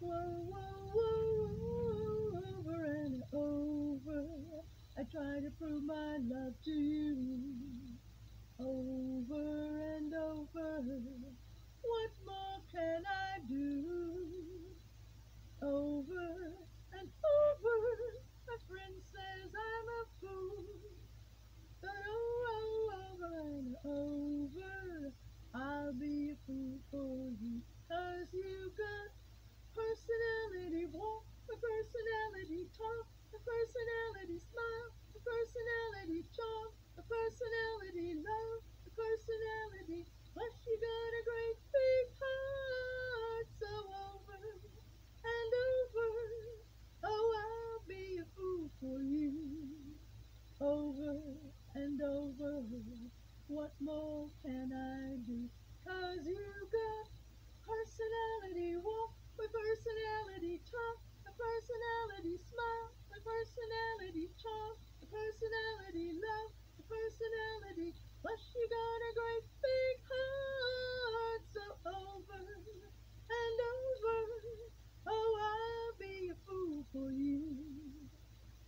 Whoa, whoa, whoa, over and over. I try to prove my love to you. Over and over. What more can I do? Over and over. My friend says I'm a fool. But over and over, I'll be a fool for you. 'Cause you got personality, walk, a personality, talk, a personality, smile, a personality, charm, a personality, love, a personality. Plus you got a great big heart, so over and over. Oh, I'll be a fool for you. Over and over, what more can I do? 'Cause you got personality, walk with personality, talk with personality, smile with personality, charm with personality, love with personality. Plus you got a great big heart, so over and over. Oh, I'll be a fool for you.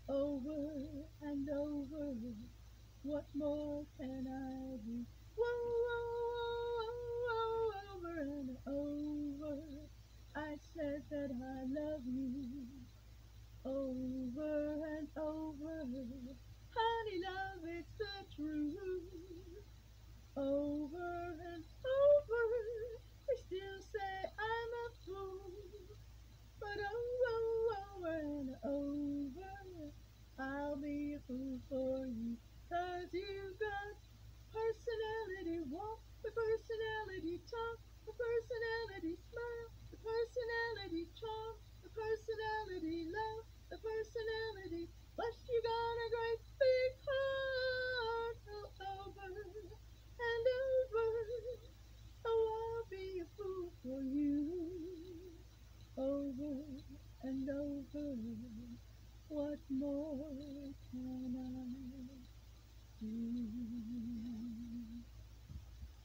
Over and over, what more can I do? Whoa, whoa, whoa, over and over. I said that I love you. Over and over. Honey, love, it's the truth. Over and over. They still say I'm a fool. But over and over, I'll be a fool for you. 'Cause you got personality, walk the personality, talk the personality, smile the personality, charm the personality, love the personality. Plus you got a great big heart, over and over. Oh, I'll be a fool for you. Over and over, what more can I do?